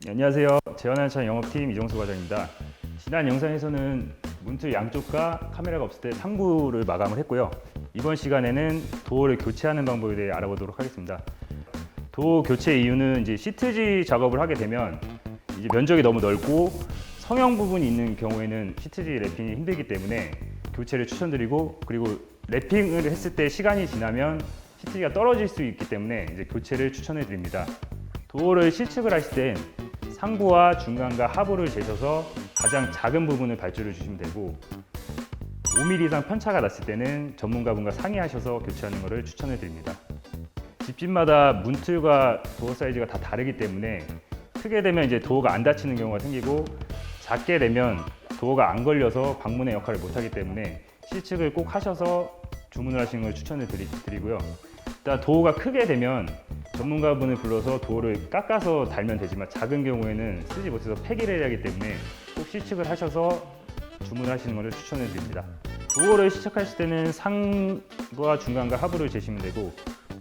안녕하세요. 재환한차 영업팀 이종수 과장입니다. 지난 영상에서는 문틀 양쪽과 카메라가 없을 때 상부를 마감을 했고요. 이번 시간에는 도어를 교체하는 방법에 대해 알아보도록 하겠습니다. 도어 교체 이유는 이제 시트지 작업을 하게 되면 이제 면적이 너무 넓고 성형 부분이 있는 경우에는 시트지 랩핑이 힘들기 때문에 교체를 추천드리고, 그리고 랩핑을 했을 때 시간이 지나면 시트지가 떨어질 수 있기 때문에 이제 교체를 추천해 드립니다. 도어를 실측을 하실 땐 상부와 중간과 하부를 재셔서 가장 작은 부분을 발주를 주시면 되고, 5mm 이상 편차가 났을 때는 전문가분과 상의하셔서 교체하는 것을 추천해 드립니다. 집집마다 문틀과 도어 사이즈가 다 다르기 때문에 크게 되면 이제 도어가 안 닫히는 경우가 생기고, 작게 되면 도어가 안 걸려서 방문의 역할을 못 하기 때문에 실측을 꼭 하셔서 주문을 하시는 걸 추천해 드리고요. 일단 도어가 크게 되면 전문가분을 불러서 도어를 깎아서 달면 되지만, 작은 경우에는 쓰지 못해서 폐기를 해야 하기 때문에 꼭 실측을 하셔서 주문을 하시는 것을 추천해 드립니다. 도어를 시착하실 때는 상부와 중간과 하부를 재시면 되고,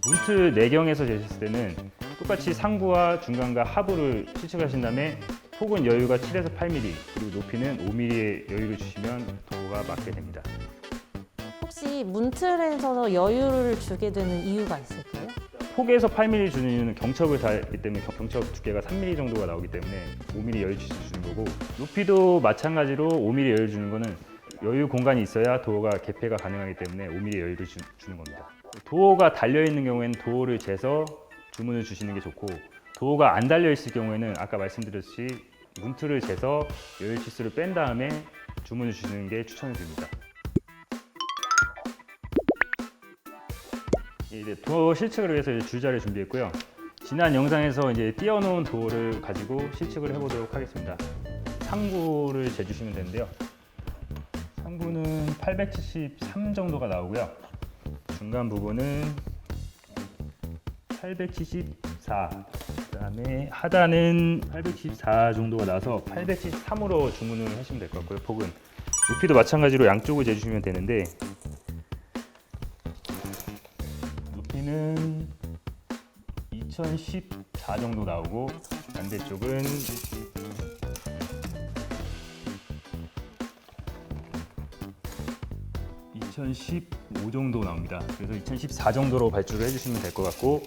문틀 내경에서 재셨을 때는 똑같이 상부와 중간과 하부를 실측하신 다음에 폭은 여유가 7에서 8mm, 그리고 높이는 5mm의 여유를 주시면 도어가 맞게 됩니다. 혹시 문틀에서 여유를 주게 되는 이유가 있을까요? 폭에서 8mm 주는 이유는 경첩을 달기 때문에 경첩 두께가 3mm 정도가 나오기 때문에 5mm 여유 주는 거고, 높이도 마찬가지로 5mm 여유 주는 거는 여유 공간이 있어야 도어가 개폐가 가능하기 때문에 5mm 여유를 주는 겁니다. 도어가 달려있는 경우에는 도어를 재서 주문을 주시는 게 좋고, 도어가 안 달려있을 경우에는 아까 말씀드렸듯이 문틀을 재서 여유 치수를 뺀 다음에 주문을 주시는 게 추천을 드립니다. 이제 도어 실측을 위해서 이제 줄자를 준비했고요. 지난 영상에서 이제 띄워놓은 도어를 가지고 실측을 해보도록 하겠습니다. 상부를 재주시면 되는데요. 상부는 873 정도가 나오고요. 중간 부분은 874, 그다음에 하단은 874 정도가 나서 873으로 주문을 하시면 될 것 같고요. 폭은 높이도 마찬가지로 양쪽을 재주시면 되는데, 높이는 2014 정도 나오고 반대쪽은 2015 정도 나옵니다. 그래서 2014 정도로 발주를 해주시면 될 것 같고,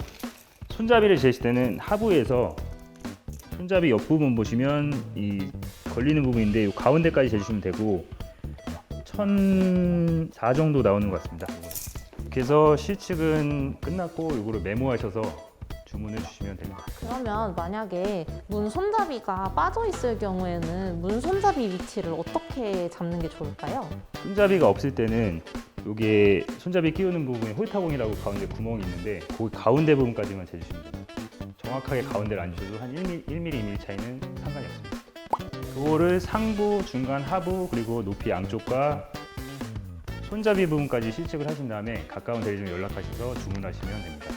손잡이를 재실 때는 하부에서 손잡이 옆부분 보시면 이 걸리는 부분인데 이 가운데까지 재주시면 되고 1004 정도 나오는 것 같습니다. 이렇게 해서 실측은 끝났고 이거를 메모하셔서 주문을 주시면 됩니다. 그러면 만약에 문 손잡이가 빠져 있을 경우에는 문 손잡이 위치를 어떻게 잡는 게 좋을까요? 손잡이가 없을 때는 여기에 손잡이 끼우는 부분에 홀타공이라고 가운데 구멍이 있는데 그 가운데 부분까지만 재주시면 됩니다. 정확하게 가운데를 안 주셔도 한 1mm, 2mm 차이는 상관이 없습니다. 도어를 상부, 중간, 하부, 그리고 높이 양쪽과 손잡이 부분까지 실측을 하신 다음에 가까운 대리점에 연락하셔서 주문하시면 됩니다.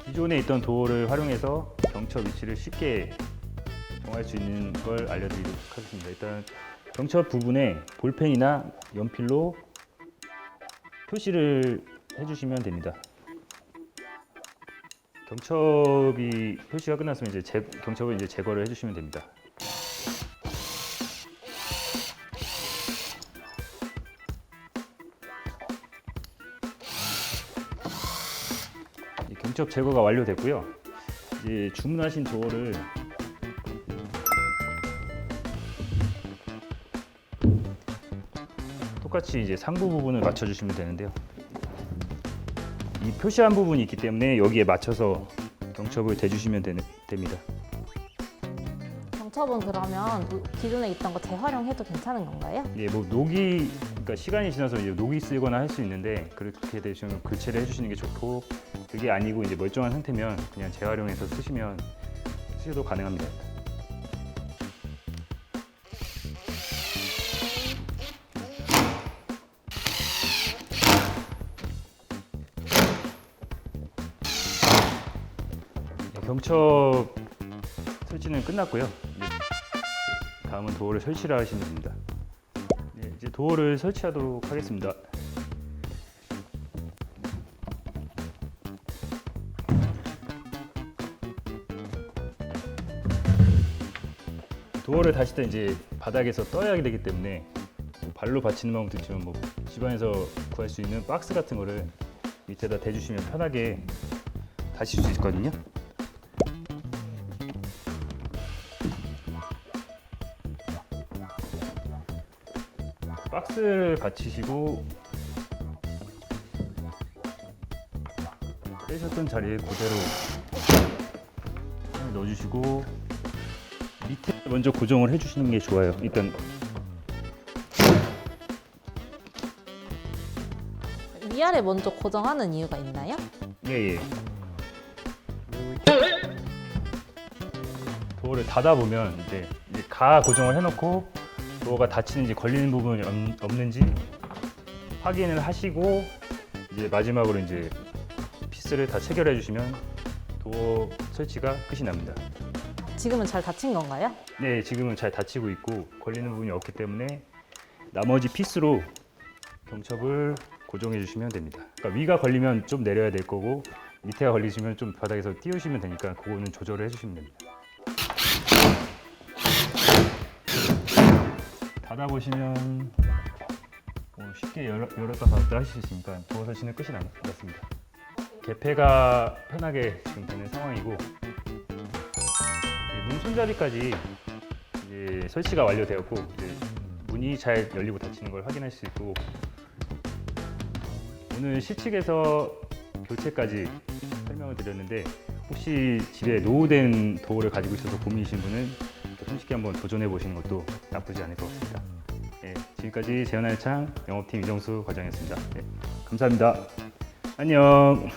기존에 있던 도어를 활용해서 경첩 위치를 쉽게 정할 수 있는 걸 알려드리도록 하겠습니다. 일단 경첩 부분에 볼펜이나 연필로 표시를 해주시면 됩니다. 경첩이 표시가 끝났으면 이제 경첩을 이제 제거를 해주시면 됩니다. 경첩 제거가 완료됐고요. 이제 주문하신 도어를 똑같이 이제 상부 부분을 맞춰주시면 되는데요. 이 표시한 부분이 있기 때문에 여기에 맞춰서 경첩을 대주시면 됩니다. 경첩은 그러면 기존에 있던 거 재활용해도 괜찮은 건가요? 예, 뭐 녹이, 그러니까 시간이 지나서 이제 녹이 쓰거나 할 수 있는데 그렇게 되시면 교체를 해주시는 게 좋고, 그게 아니고 이제 멀쩡한 상태면 그냥 재활용해서 쓰셔도 가능합니다. 경첩 설치는 끝났고요. 다음은 도어를 설치를 하시면 됩니다. 이제 도어를 설치하도록 하겠습니다. 도어를 다실 때 이제 바닥에서 떠야 되기 때문에 뭐 발로 받치는 방법도 있지만 뭐 집안에서 구할 수 있는 박스 같은 거를 밑에다 대주시면 편하게 다실 수 있거든요. 박스를 받치시고 빼셨던 자리에 그대로 넣어주시고 밑에 먼저 고정을 해주시는 게 좋아요. 일단 위아래 먼저 고정하는 이유가 있나요? 예. 도어를 닫아 보면 이제 가 고정을 해놓고 도어가 닫히는지 걸리는 부분이 없는지 확인을 하시고 이제 마지막으로 이제 피스를 다 체결해 주시면 도어 설치가 끝이 납니다. 지금은 잘 닫힌 건가요? 네, 지금은 잘 닫히고 있고 걸리는 부분이 없기 때문에 나머지 피스로 경첩을 고정해 주시면 됩니다. 그러니까 위가 걸리면 좀 내려야 될 거고 밑에가 걸리시면 좀 바닥에서 띄우시면 되니까 그거는 조절을 해주시면 됩니다. 닫아 보시면 쉽게 열었다 닫았다 하실 수 있으니까 도어 설치는 끝이 났습니다. 개폐가 편하게 지금 되는 상황이고 문 손잡이까지 이제 설치가 완료되었고 이제 문이 잘 열리고 닫히는 걸 확인할 수 있고 오늘 실측에서 교체까지 설명을 드렸는데 혹시 집에 노후된 도어를 가지고 있어서 고민이신 분은 손쉽게 한번 도전해 보시는 것도 나쁘지 않을 것 같습니다. 네, 지금까지 재현알창 영업팀 이정수 과장이었습니다. 네, 감사합니다. 안녕.